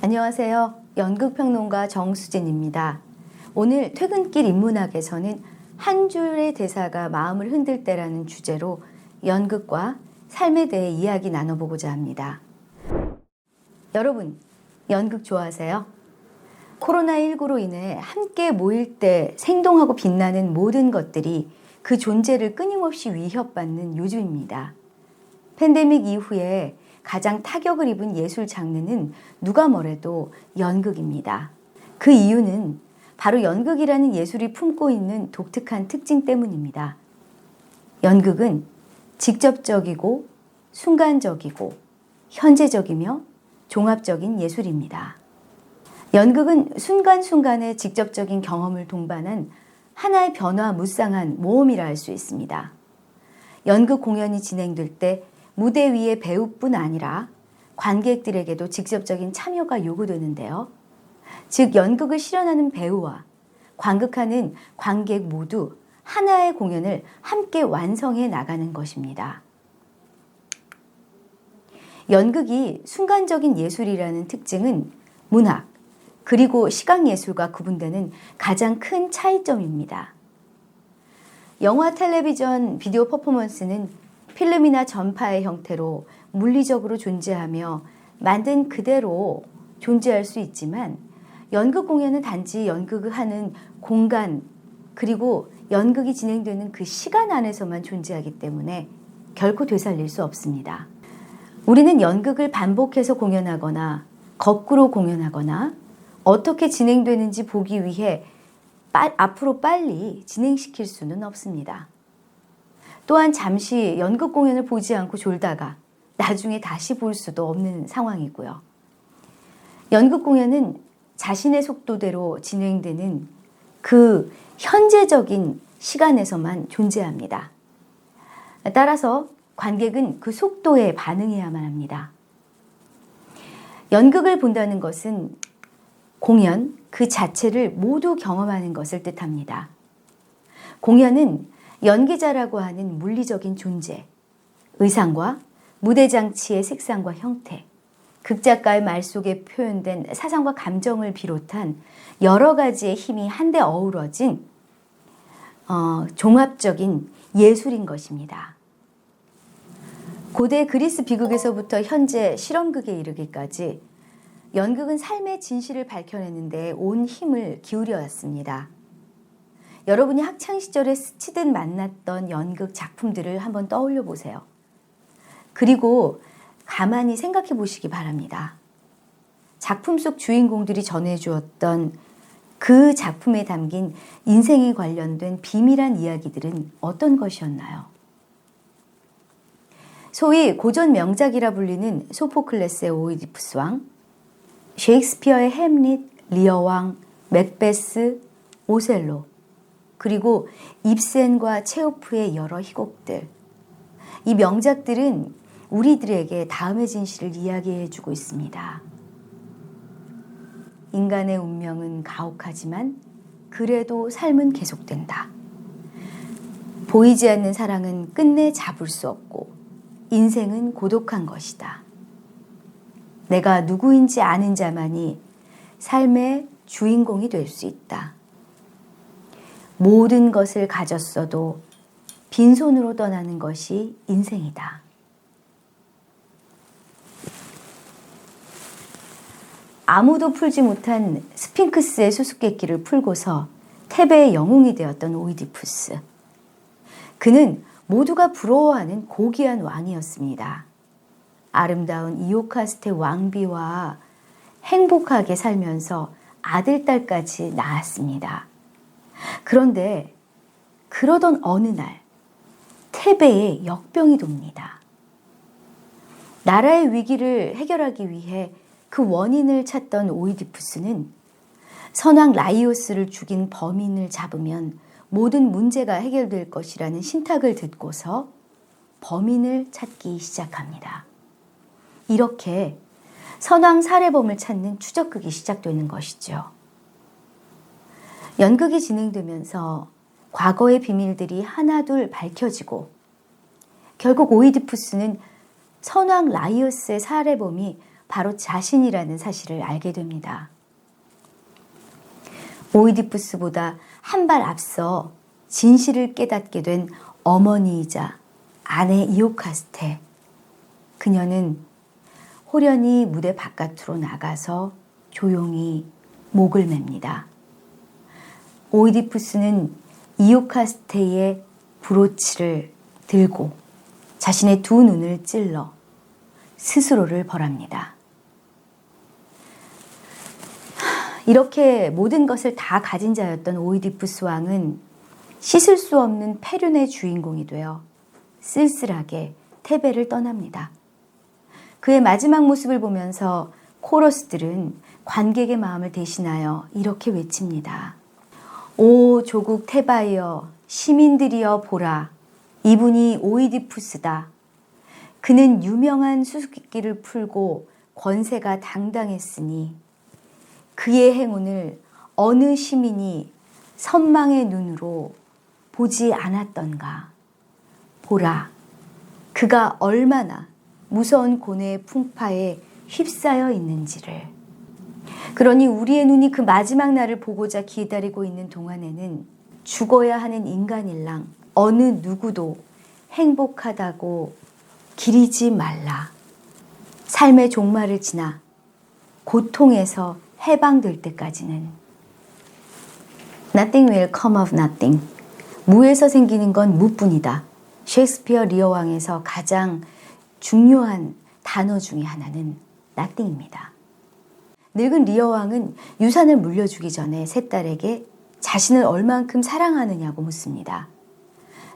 안녕하세요. 연극평론가 정수진입니다. 오늘 퇴근길 인문학에서는 한 줄의 대사가 마음을 흔들 때라는 주제로 연극과 삶에 대해 이야기 나눠보고자 합니다. 여러분, 연극 좋아하세요? 코로나19로 인해 함께 모일 때 생동하고 빛나는 모든 것들이 그 존재를 끊임없이 위협받는 요즘입니다. 팬데믹 이후에 가장 타격을 입은 예술 장르는 누가 뭐래도 연극입니다. 그 이유는 바로 연극이라는 예술이 품고 있는 독특한 특징 때문입니다. 연극은 직접적이고 순간적이고 현재적이며 종합적인 예술입니다. 연극은 순간순간의 직접적인 경험을 동반한 하나의 변화무쌍한 모험이라 할 수 있습니다. 연극 공연이 진행될 때 무대 위의 배우뿐 아니라 관객들에게도 직접적인 참여가 요구되는데요. 즉 연극을 실현하는 배우와 관극하는 관객 모두 하나의 공연을 함께 완성해 나가는 것입니다. 연극이 순간적인 예술이라는 특징은 문학 그리고 시각예술과 구분되는 가장 큰 차이점입니다. 영화, 텔레비전, 비디오 퍼포먼스는 필름이나 전파의 형태로 물리적으로 존재하며 만든 그대로 존재할 수 있지만 연극 공연은 단지 연극을 하는 공간 그리고 연극이 진행되는 그 시간 안에서만 존재하기 때문에 결코 되살릴 수 없습니다. 우리는 연극을 반복해서 공연하거나 거꾸로 공연하거나 어떻게 진행되는지 보기 위해 앞으로 빨리 진행시킬 수는 없습니다. 또한 잠시 연극 공연을 보지 않고 졸다가 나중에 다시 볼 수도 없는 상황이고요. 연극 공연은 자신의 속도대로 진행되는 그 현재적인 시간에서만 존재합니다. 따라서 관객은 그 속도에 반응해야만 합니다. 연극을 본다는 것은 공연 그 자체를 모두 경험하는 것을 뜻합니다. 공연은 연기자라고 하는 물리적인 존재, 의상과 무대 장치의 색상과 형태, 극작가의 말 속에 표현된 사상과 감정을 비롯한 여러 가지의 힘이 한데 어우러진 종합적인 예술인 것입니다. 고대 그리스 비극에서부터 현재 실험극에 이르기까지 연극은 삶의 진실을 밝혀내는 데 온 힘을 기울여 왔습니다. 여러분이 학창시절에 스치듯 만났던 연극 작품들을 한번 떠올려 보세요. 그리고 가만히 생각해 보시기 바랍니다. 작품 속 주인공들이 전해주었던 그 작품에 담긴 인생에 관련된 비밀한 이야기들은 어떤 것이었나요? 소위 고전 명작이라 불리는 소포클레스의 오이디푸스 왕, 셰익스피어의 햄릿, 리어 왕, 맥베스, 오셀로, 그리고 입센과 체오프의 여러 희곡들. 이 명작들은 우리들에게 다음의 진실을 이야기해주고 있습니다. 인간의 운명은 가혹하지만 그래도 삶은 계속된다. 보이지 않는 사랑은 끝내 잡을 수 없고 인생은 고독한 것이다. 내가 누구인지 아는 자만이 삶의 주인공이 될 수 있다. 모든 것을 가졌어도 빈손으로 떠나는 것이 인생이다. 아무도 풀지 못한 스핑크스의 수수께끼를 풀고서 테베의 영웅이 되었던 오이디푸스. 그는 모두가 부러워하는 고귀한 왕이었습니다. 아름다운 이오카스테 왕비와 행복하게 살면서 아들, 딸까지 낳았습니다. 그런데 그러던 어느 날 테베에 역병이 돕니다. 나라의 위기를 해결하기 위해 그 원인을 찾던 오이디푸스는 선왕 라이오스를 죽인 범인을 잡으면 모든 문제가 해결될 것이라는 신탁을 듣고서 범인을 찾기 시작합니다. 이렇게 선왕 살해범을 찾는 추적극이 시작되는 것이죠. 연극이 진행되면서 과거의 비밀들이 하나둘 밝혀지고 결국 오이디푸스는 선왕 라이오스의 살해범이 바로 자신이라는 사실을 알게 됩니다. 오이디푸스보다 한 발 앞서 진실을 깨닫게 된 어머니이자 아내 이오카스테. 그녀는 호련히 무대 바깥으로 나가서 조용히 목을 맵니다. 오이디푸스는 이오카스테의 브로치를 들고 자신의 두 눈을 찔러 스스로를 벌합니다. 이렇게 모든 것을 다 가진 자였던 오이디푸스 왕은 씻을 수 없는 패륜의 주인공이 되어 쓸쓸하게 테베를 떠납니다. 그의 마지막 모습을 보면서 코러스들은 관객의 마음을 대신하여 이렇게 외칩니다. 오 조국 테바이여, 시민들이여 보라. 이분이 오이디푸스다. 그는 유명한 수수께끼를 풀고 권세가 당당했으니 그의 행운을 어느 시민이 선망의 눈으로 보지 않았던가. 보라, 그가 얼마나 무서운 고뇌의 풍파에 휩싸여 있는지를. 그러니 우리의 눈이 그 마지막 날을 보고자 기다리고 있는 동안에는 죽어야 하는 인간일랑 어느 누구도 행복하다고 기리지 말라. 삶의 종말을 지나 고통에서 해방될 때까지는 Nothing will come of nothing. 무에서 생기는 건 무뿐이다. 셰익스피어 리어 왕에서 가장 중요한 단어 중에 하나는 nothing입니다. 늙은 리어 왕은 유산을 물려주기 전에 세 딸에게 자신을 얼만큼 사랑하느냐고 묻습니다.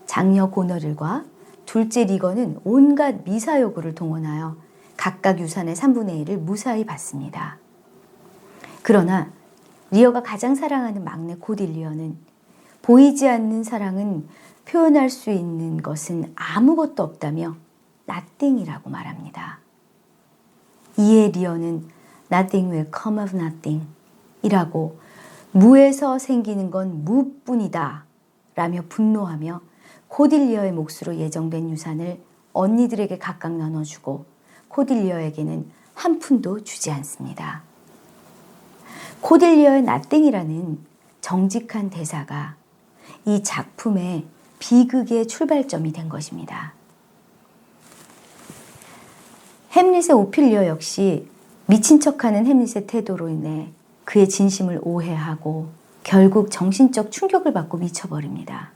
장녀 고너릴과 둘째 리거는 온갖 미사여구를 동원하여 각각 유산의 3분의 1을 무사히 받습니다. 그러나 리어가 가장 사랑하는 막내 코딜리어는 보이지 않는 사랑은 표현할 수 있는 것은 아무것도 없다며 nothing이라고 말합니다. 이에 리어는 Nothing will come of nothing 이라고 무에서 생기는 건 무뿐이다 라며 분노하며 코딜리어의 몫으로 예정된 유산을 언니들에게 각각 나눠주고 코딜리어에게는 한 푼도 주지 않습니다. 코딜리어의 nothing이라는 정직한 대사가 이 작품의 비극의 출발점이 된 것입니다. 햄릿의 오피리어 역시 미친 척하는 햄릿의 태도로 인해 그의 진심을 오해하고 결국 정신적 충격을 받고 미쳐버립니다.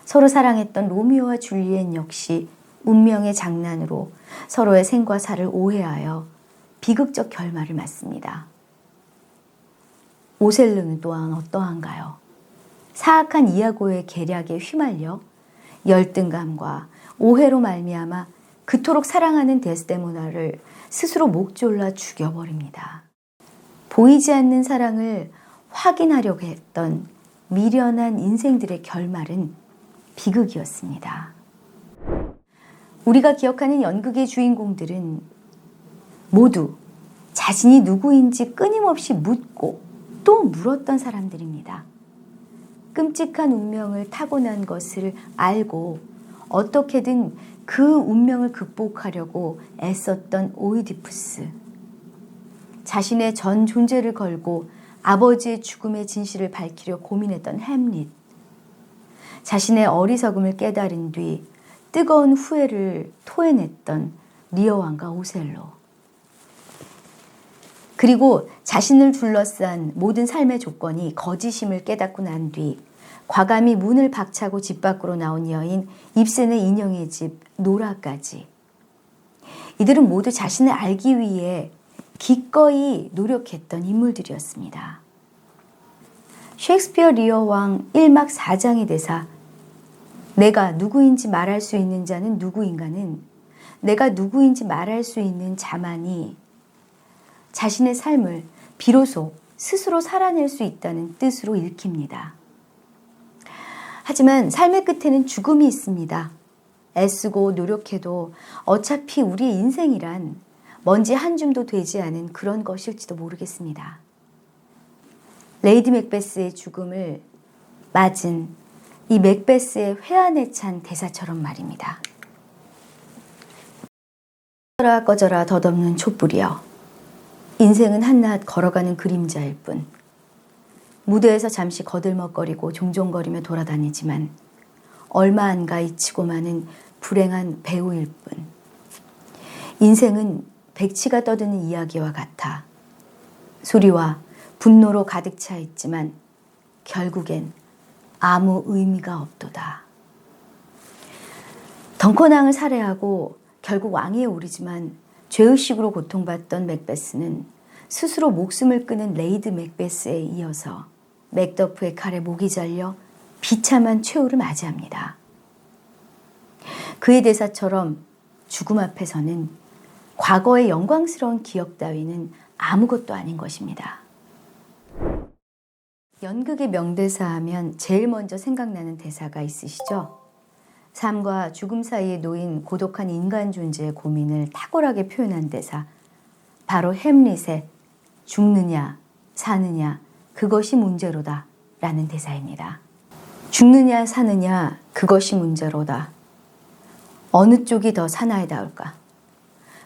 서로 사랑했던 로미오와 줄리엣 역시 운명의 장난으로 서로의 생과 사를 오해하여 비극적 결말을 맞습니다. 오셀로는 또한 어떠한가요? 사악한 이아고의 계략에 휘말려 열등감과 오해로 말미암아 그토록 사랑하는 데스데모나를 스스로 목 졸라 죽여버립니다. 보이지 않는 사랑을 확인하려고 했던 미련한 인생들의 결말은 비극이었습니다. 우리가 기억하는 연극의 주인공들은 모두 자신이 누구인지 끊임없이 묻고 또 물었던 사람들입니다. 끔찍한 운명을 타고난 것을 알고 어떻게든 그 운명을 극복하려고 애썼던 오이디푸스. 자신의 전 존재를 걸고 아버지의 죽음의 진실을 밝히려 고민했던 햄릿. 자신의 어리석음을 깨달은 뒤 뜨거운 후회를 토해냈던 리어 왕과 오셀로. 그리고 자신을 둘러싼 모든 삶의 조건이 거짓임을 깨닫고 난 뒤 과감히 문을 박차고 집 밖으로 나온 여인 입센의 인형의 집 노라까지. 이들은 모두 자신을 알기 위해 기꺼이 노력했던 인물들이었습니다. 셰익스피어 리어 왕 1막 4장의 대사 내가 누구인지 말할 수 있는 자는 누구인가는 내가 누구인지 말할 수 있는 자만이 자신의 삶을 비로소 스스로 살아낼 수 있다는 뜻으로 읽힙니다. 하지만 삶의 끝에는 죽음이 있습니다. 애쓰고 노력해도 어차피 우리의 인생이란 먼지 한 줌도 되지 않은 그런 것일지도 모르겠습니다. 레이디 맥베스의 죽음을 맞은 이 맥베스의 회한에 찬 대사처럼 말입니다. 꺼져라 꺼져라 덧없는 촛불이여. 인생은 한낱 걸어가는 그림자일 뿐. 무대에서 잠시 거들먹거리고 종종거리며 돌아다니지만 얼마 안 가 잊히고 마는 불행한 배우일 뿐. 인생은 백치가 떠드는 이야기와 같아 소리와 분노로 가득 차 있지만 결국엔 아무 의미가 없도다. 덩컨왕을 살해하고 결국 왕위에 오르지만 죄의식으로 고통받던 맥베스는 스스로 목숨을 끊은 레이드 맥베스에 이어서 맥더프의 칼에 목이 잘려 비참한 최후를 맞이합니다. 그의 대사처럼 죽음 앞에서는 과거의 영광스러운 기억 따위는 아무것도 아닌 것입니다. 연극의 명대사 하면 제일 먼저 생각나는 대사가 있으시죠? 삶과 죽음 사이에 놓인 고독한 인간 존재의 고민을 탁월하게 표현한 대사, 바로 햄릿의 죽느냐 사느냐 그것이 문제로다 라는 대사입니다. 죽느냐 사느냐 그것이 문제로다. 어느 쪽이 더 사나이다울까?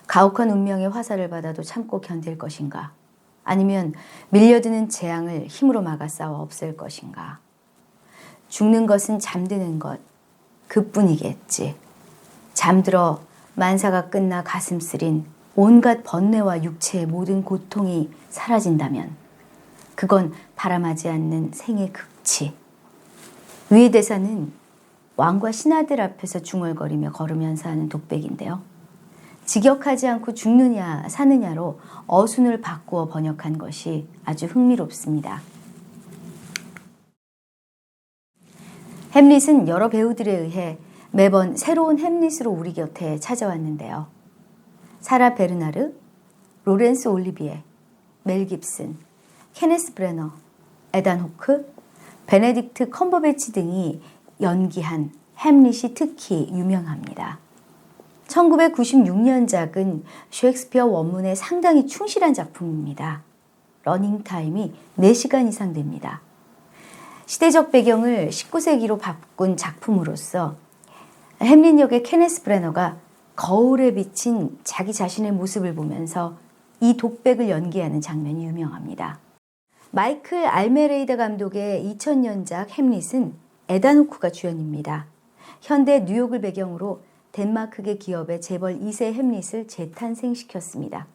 가혹한 운명의 화살을 받아도 참고 견딜 것인가? 아니면 밀려드는 재앙을 힘으로 막아 싸워 없앨 것인가? 죽는 것은 잠드는 것 그뿐이겠지. 잠들어 만사가 끝나 가슴 쓰린 온갖 번뇌와 육체의 모든 고통이 사라진다면 그건 바람하지 않는 생의 극치. 위의 대사는 왕과 신하들 앞에서 중얼거리며 걸으면서 하는 독백인데요. 직역하지 않고 죽느냐 사느냐로 어순을 바꾸어 번역한 것이 아주 흥미롭습니다. 햄릿은 여러 배우들에 의해 매번 새로운 햄릿으로 우리 곁에 찾아왔는데요. 사라 베르나르, 로렌스 올리비에, 멜 깁슨, 케네스 브래너, 에단 호크, 베네딕트 컴버배치 등이 연기한 햄릿이 특히 유명합니다. 1996년작은 셰익스피어 원문에 상당히 충실한 작품입니다. 러닝타임이 4시간 이상 됩니다. 시대적 배경을 19세기로 바꾼 작품으로서 햄릿 역의 케네스 브래너가 거울에 비친 자기 자신의 모습을 보면서 이 독백을 연기하는 장면이 유명합니다. 마이클 알메레이다 감독의 2000년작 햄릿은 에단 호크가 주연입니다. 현대 뉴욕을 배경으로 덴마크계 기업의 재벌 2세 햄릿을 재탄생시켰습니다.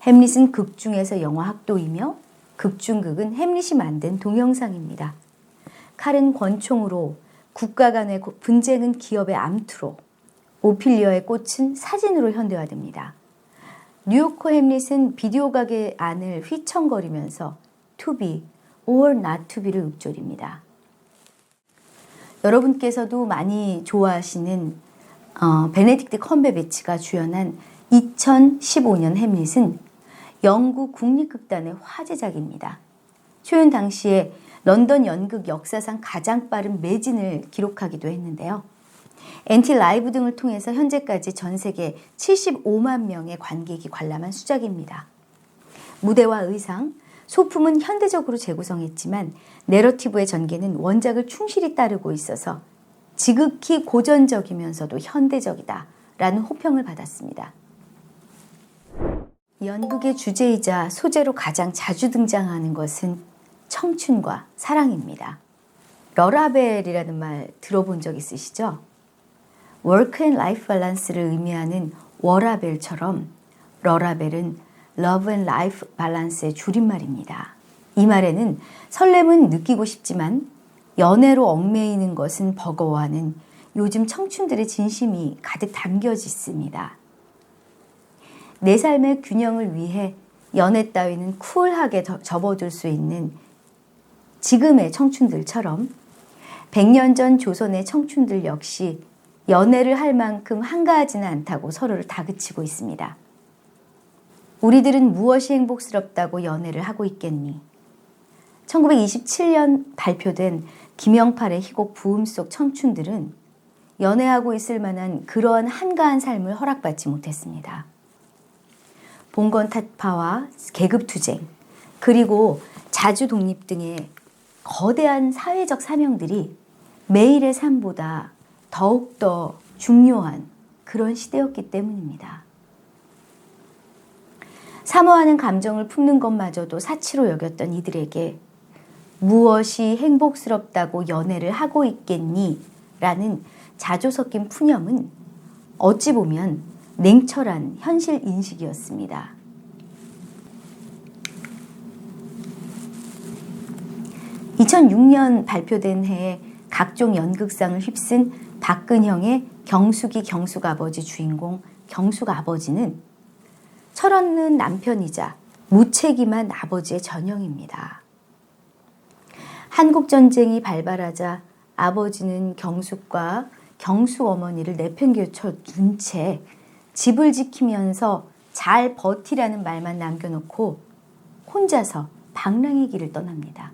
햄릿은 극중에서 영화 학도이며 극중극은 햄릿이 만든 동영상입니다. 칼은 권총으로, 국가 간의 분쟁은 기업의 암투로, 오피리어의 꽃은 사진으로 현대화됩니다. 뉴요커 햄릿은 비디오 가게 안을 휘청거리면서 to be or not to be를 읊조립니다. 여러분께서도 많이 좋아하시는 베네딕트 컴버배치가 주연한 2015년 햄릿은 영국 국립극단의 화제작입니다. 초연 당시에 런던 연극 역사상 가장 빠른 매진을 기록하기도 했는데요. NT 라이브 등을 통해서 현재까지 전 세계 75만 명의 관객이 관람한 수작입니다. 무대와 의상, 소품은 현대적으로 재구성했지만 내러티브의 전개는 원작을 충실히 따르고 있어서 지극히 고전적이면서도 현대적이다 라는 호평을 받았습니다. 연극의 주제이자 소재로 가장 자주 등장하는 것은 청춘과 사랑입니다. 러라벨이라는 말 들어본 적 있으시죠? Work and Life Balance를 의미하는 워라벨처럼 러라벨은 Love and Life Balance의 줄임말입니다. 이 말에는 설렘은 느끼고 싶지만 연애로 얽매이는 것은 버거워하는 요즘 청춘들의 진심이 가득 담겨져 있습니다. 내 삶의 균형을 위해 연애 따위는 쿨하게 접어들 수 있는 지금의 청춘들처럼 100년 전 조선의 청춘들 역시 연애를 할 만큼 한가하지는 않다고 서로를 다그치고 있습니다. 우리들은 무엇이 행복스럽다고 연애를 하고 있겠니? 1927년 발표된 김영팔의 희곡 부음 속 청춘들은 연애하고 있을 만한 그러한 한가한 삶을 허락받지 못했습니다. 봉건타파와 계급투쟁, 그리고 자주 독립 등의 거대한 사회적 사명들이 매일의 삶보다 더욱더 중요한 그런 시대였기 때문입니다. 사모하는 감정을 품는 것마저도 사치로 여겼던 이들에게 무엇이 행복스럽다고 연애를 하고 있겠니? 라는 자조 섞인 푸념은 어찌 보면 냉철한 현실 인식이었습니다. 2006년 발표된 해에 각종 연극상을 휩쓴 박근형의 경숙이 경숙아버지 주인공 경숙아버지는 철없는 남편이자 무책임한 아버지의 전형입니다. 한국전쟁이 발발하자 아버지는 경숙과 경숙 어머니를 내팽개쳐 둔 채 집을 지키면서 잘 버티라는 말만 남겨놓고 혼자서 방랑의 길을 떠납니다.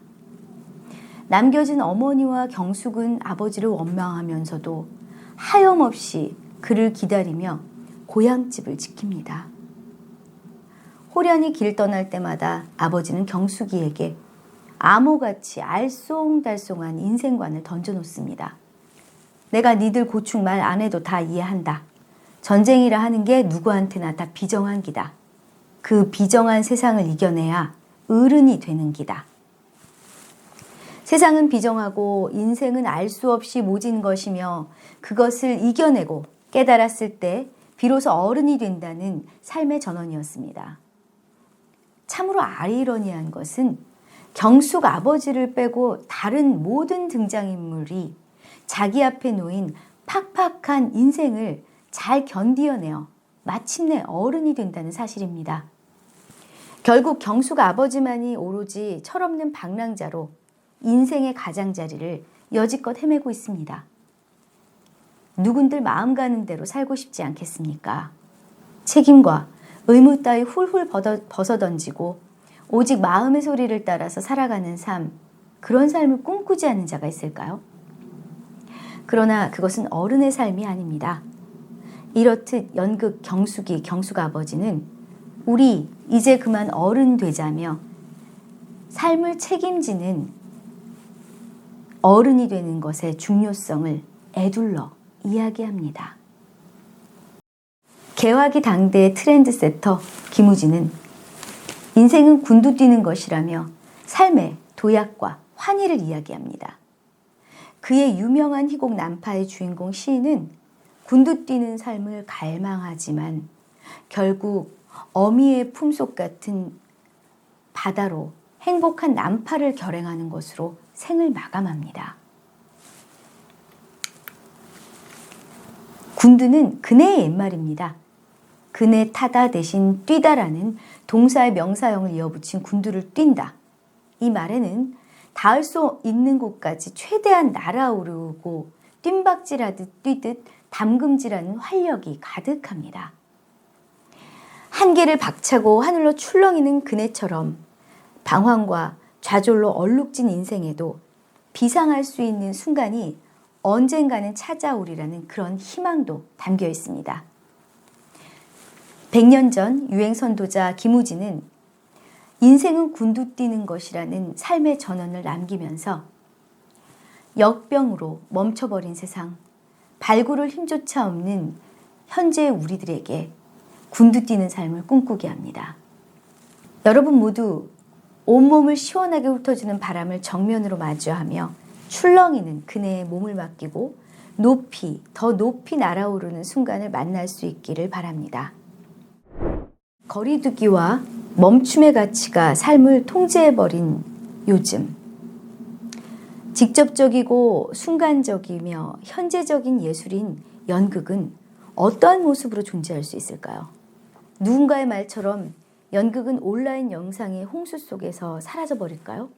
남겨진 어머니와 경숙은 아버지를 원망하면서도 하염없이 그를 기다리며 고향집을 지킵니다. 호련히 길 떠날 때마다 아버지는 경숙이에게 암호같이 알쏭달쏭한 인생관을 던져놓습니다. 내가 니들 고충 말 안 해도 다 이해한다. 전쟁이라 하는 게 누구한테나 다 비정한 기다. 그 비정한 세상을 이겨내야 어른이 되는 기다. 세상은 비정하고 인생은 알 수 없이 모진 것이며 그것을 이겨내고 깨달았을 때 비로소 어른이 된다는 삶의 전언이었습니다. 참으로 아이러니한 것은 경숙 아버지를 빼고 다른 모든 등장인물이 자기 앞에 놓인 팍팍한 인생을 잘 견디어내어 마침내 어른이 된다는 사실입니다. 결국 경숙 아버지만이 오로지 철없는 방랑자로 인생의 가장자리를 여지껏 헤매고 있습니다. 누군들 마음 가는 대로 살고 싶지 않겠습니까? 책임과 의무 따위 훌훌 벗어던지고 오직 마음의 소리를 따라서 살아가는 삶, 그런 삶을 꿈꾸지 않는 자가 있을까요? 그러나 그것은 어른의 삶이 아닙니다. 이렇듯 연극 경숙이 경숙 아버지는 우리 이제 그만 어른 되자며 삶을 책임지는 어른이 되는 것의 중요성을 에둘러 이야기합니다. 개화기 당대의 트렌드세터 김우진은 인생은 군두 뛰는 것이라며 삶의 도약과 환희를 이야기합니다. 그의 유명한 희곡 난파의 주인공 시인은 군두 뛰는 삶을 갈망하지만 결국 어미의 품속 같은 바다로 행복한 난파를 결행하는 것으로 생을 마감합니다. 군두는 그네의 옛말입니다. 그네 타다 대신 뛰다라는 동사의 명사형을 이어붙인 군두를 뛴다. 이 말에는 닿을 수 있는 곳까지 최대한 날아오르고 뜀박질하듯 뛰듯 담금질하는 활력이 가득합니다. 한계를 박차고 하늘로 출렁이는 그네처럼 방황과 좌절로 얼룩진 인생에도 비상할 수 있는 순간이 언젠가는 찾아오리라는 그런 희망도 담겨 있습니다. 100년 전 유행 선도자 김우진은 인생은 군두 뛰는 것이라는 삶의 전언을 남기면서 역병으로 멈춰버린 세상, 발굴을 힘조차 없는 현재의 우리들에게 군두 뛰는 삶을 꿈꾸게 합니다. 여러분 모두 온몸을 시원하게 훑어주는 바람을 정면으로 마주하며 출렁이는 그네의 몸을 맡기고 높이, 더 높이 날아오르는 순간을 만날 수 있기를 바랍니다. 거리두기와 멈춤의 가치가 삶을 통제해버린 요즘, 직접적이고 순간적이며 현재적인 예술인 연극은 어떠한 모습으로 존재할 수 있을까요? 누군가의 말처럼 연극은 온라인 영상의 홍수 속에서 사라져버릴까요?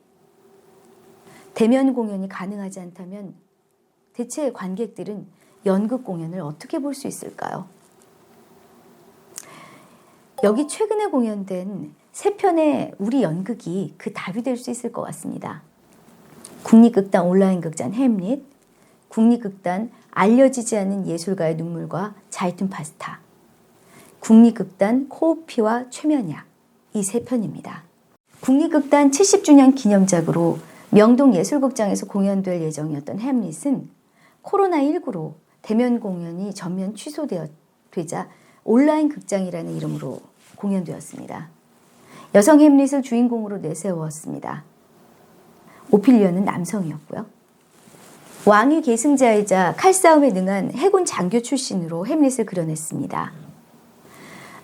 대면 공연이 가능하지 않다면 대체 관객들은 연극 공연을 어떻게 볼 수 있을까요? 여기 최근에 공연된 3편의 우리 연극이 그 답이 될 수 있을 것 같습니다. 국립극단 온라인 극장 햄릿, 국립극단 알려지지 않는 예술가의 눈물과 자이툰 파스타, 국립극단 코오피와 최면약, 이 세 편입니다. 국립극단 70주년 기념작으로 명동예술극장에서 공연될 예정이었던 햄릿은 코로나19로 대면 공연이 전면 취소되자 온라인 극장이라는 이름으로 공연되었습니다. 여성 햄릿을 주인공으로 내세웠습니다. 오피리아는 남성이었고요. 왕위 계승자이자 칼싸움에 능한 해군 장교 출신으로 햄릿을 그려냈습니다.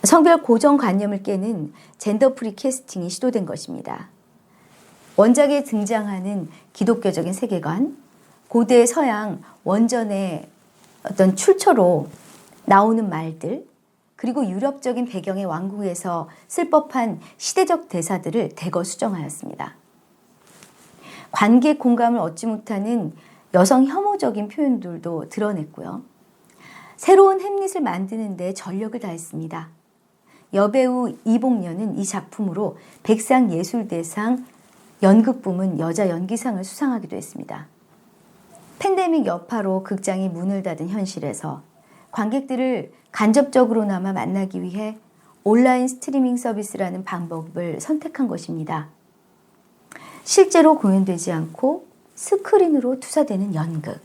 성별 고정관념을 깨는 젠더프리 캐스팅이 시도된 것입니다. 원작에 등장하는 기독교적인 세계관, 고대 서양 원전의 어떤 출처로 나오는 말들, 그리고 유럽적인 배경의 왕궁에서 쓸 법한 시대적 대사들을 대거 수정하였습니다. 관객 공감을 얻지 못하는 여성 혐오적인 표현들도 드러냈고요. 새로운 햄릿을 만드는 데 전력을 다했습니다. 여배우 이봉련은 이 작품으로 백상예술대상 연극부문 여자 연기상을 수상하기도 했습니다. 팬데믹 여파로 극장이 문을 닫은 현실에서 관객들을 간접적으로나마 만나기 위해 온라인 스트리밍 서비스라는 방법을 선택한 것입니다. 실제로 공연되지 않고 스크린으로 투사되는 연극.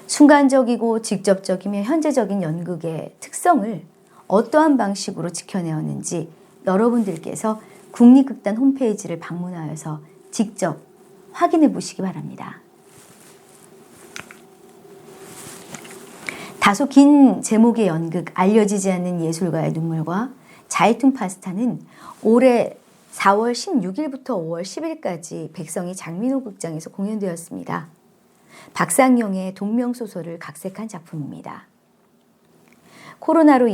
순간적이고 직접적이며 현재적인 연극의 특성을 어떠한 방식으로 지켜내었는지 여러분들께서 국립극단 홈페이지를 방문하여서 직접 확인해 보시기 바랍니다. 다소 긴 제목의 연극 알려지지 않는 예술가의 눈물과 자이툰 파스타는 올해 4월 16일부터 5월 10일까지 백성이 장민호 극장에서 공연되었습니다. 박상영의 동명소설을 각색한 작품입니다. 코로나로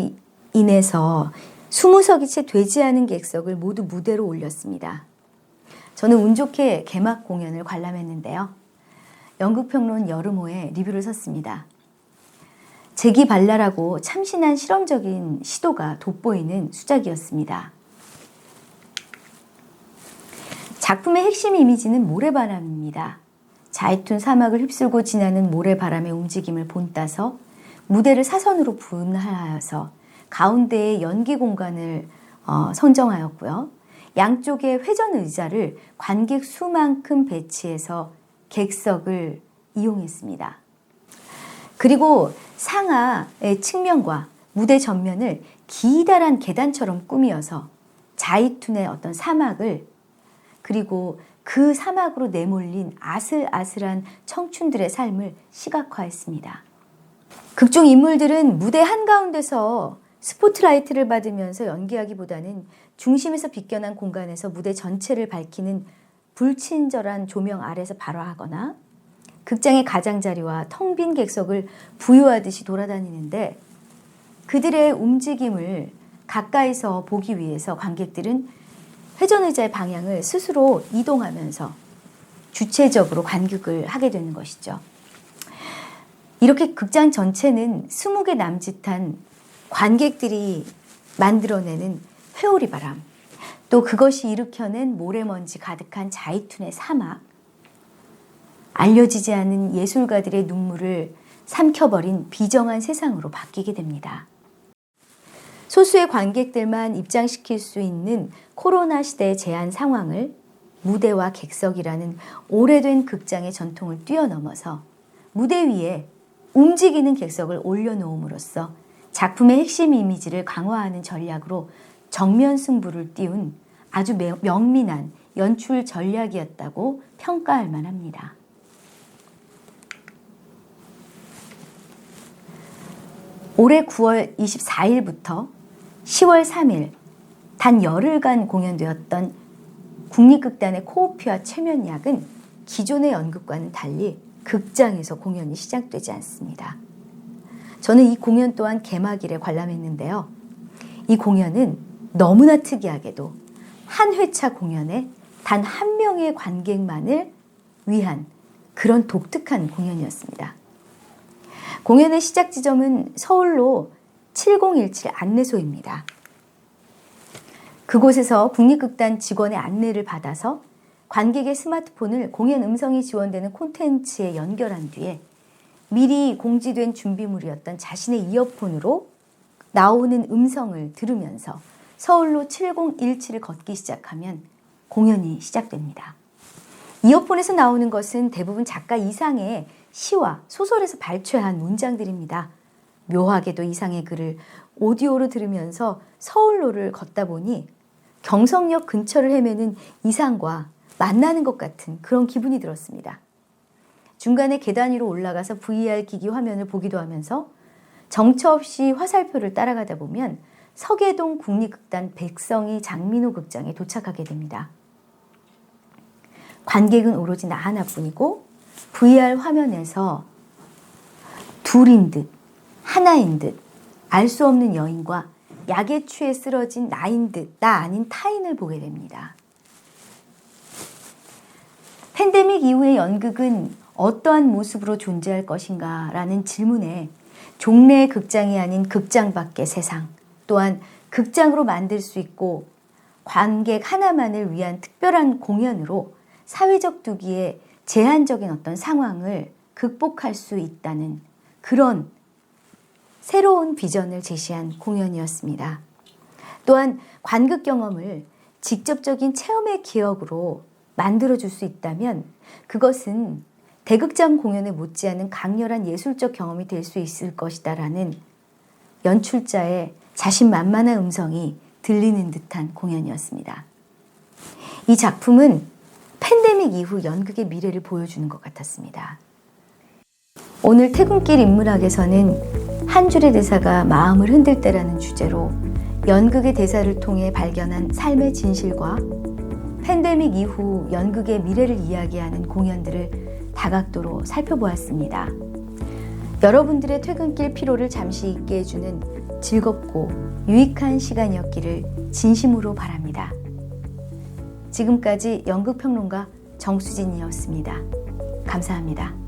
인해서 20석이 채 되지 않은 객석을 모두 무대로 올렸습니다. 저는 운 좋게 개막 공연을 관람했는데요. 연극평론 여름호에 리뷰를 썼습니다. 재기발랄하고 참신한 실험적인 시도가 돋보이는 수작이었습니다. 작품의 핵심 이미지는 모래바람입니다. 자이툰 사막을 휩쓸고 지나는 모래바람의 움직임을 본따서 무대를 사선으로 분할하여서 가운데에 연기 공간을 선정하였고요. 양쪽에 회전 의자를 관객 수만큼 배치해서 객석을 이용했습니다. 그리고 상하의 측면과 무대 전면을 기다란 계단처럼 꾸미어서 자이툰의 어떤 사막을 그리고 그 사막으로 내몰린 아슬아슬한 청춘들의 삶을 시각화했습니다. 극중 인물들은 무대 한가운데서 스포트라이트를 받으면서 연기하기보다는 중심에서 비껴난 공간에서 무대 전체를 밝히는 불친절한 조명 아래서 발화하거나 극장의 가장자리와 텅 빈 객석을 부유하듯이 돌아다니는데 그들의 움직임을 가까이서 보기 위해서 관객들은 회전의자의 방향을 스스로 이동하면서 주체적으로 관객을 하게 되는 것이죠. 이렇게 극장 전체는 20개 남짓한 관객들이 만들어내는 회오리 바람, 또 그것이 일으켜낸 모래먼지 가득한 자이툰의 사막, 알려지지 않은 예술가들의 눈물을 삼켜버린 비정한 세상으로 바뀌게 됩니다. 소수의 관객들만 입장시킬 수 있는 코로나 시대의 제한 상황을 무대와 객석이라는 오래된 극장의 전통을 뛰어넘어서 무대 위에 움직이는 객석을 올려놓음으로써 작품의 핵심 이미지를 강화하는 전략으로 정면 승부를 띄운 아주 명민한 연출 전략이었다고 평가할 만합니다. 올해 9월 24일부터 10월 3일 단 열흘간 공연되었던 국립극단의 코오피와 최면약은 기존의 연극과는 달리 극장에서 공연이 시작되지 않습니다. 저는 이 공연 또한 개막일에 관람했는데요. 이 공연은 너무나 특이하게도 한 회차 공연에 단 한 명의 관객만을 위한 그런 독특한 공연이었습니다. 공연의 시작 지점은 서울로 7017 안내소입니다. 그곳에서 국립극단 직원의 안내를 받아서 관객의 스마트폰을 공연 음성이 지원되는 콘텐츠에 연결한 뒤에 미리 공지된 준비물이었던 자신의 이어폰으로 나오는 음성을 들으면서 서울로 7017을 걷기 시작하면 공연이 시작됩니다. 이어폰에서 나오는 것은 대부분 작가 이상의 시와 소설에서 발췌한 문장들입니다. 묘하게도 이상의 글을 오디오로 들으면서 서울로를 걷다 보니 경성역 근처를 헤매는 이상과 만나는 것 같은 그런 기분이 들었습니다. 중간에 계단 위로 올라가서 VR 기기 화면을 보기도 하면서 정처 없이 화살표를 따라가다 보면 서계동 국립극단 백성이 장민호 극장에 도착하게 됩니다. 관객은 오로지 나 하나뿐이고 VR 화면에서 둘인 듯 하나인 듯 알 수 없는 여인과 약에 취해 쓰러진 나인 듯 나 아닌 타인을 보게 됩니다. 팬데믹 이후의 연극은 어떠한 모습으로 존재할 것인가 라는 질문에 종래의 극장이 아닌 극장 밖의 세상, 또한 극장으로 만들 수 있고 관객 하나만을 위한 특별한 공연으로 사회적 두기의 제한적인 어떤 상황을 극복할 수 있다는 그런 새로운 비전을 제시한 공연이었습니다. 또한 관극 경험을 직접적인 체험의 기억으로 만들어줄 수 있다면 그것은 대극장 공연에 못지않은 강렬한 예술적 경험이 될 수 있을 것이다라는 연출자의 자신만만한 음성이 들리는 듯한 공연이었습니다. 이 작품은 팬데믹 이후 연극의 미래를 보여주는 것 같았습니다. 오늘 퇴근길 인문학에서는 한 줄의 대사가 마음을 흔들 때라는 주제로 연극의 대사를 통해 발견한 삶의 진실과 팬데믹 이후 연극의 미래를 이야기하는 공연들을 다각도로 살펴보았습니다. 여러분들의 퇴근길 피로를 잠시 잊게 해주는 즐겁고 유익한 시간이었기를 진심으로 바랍니다. 지금까지 연극평론가 정수진이었습니다. 감사합니다.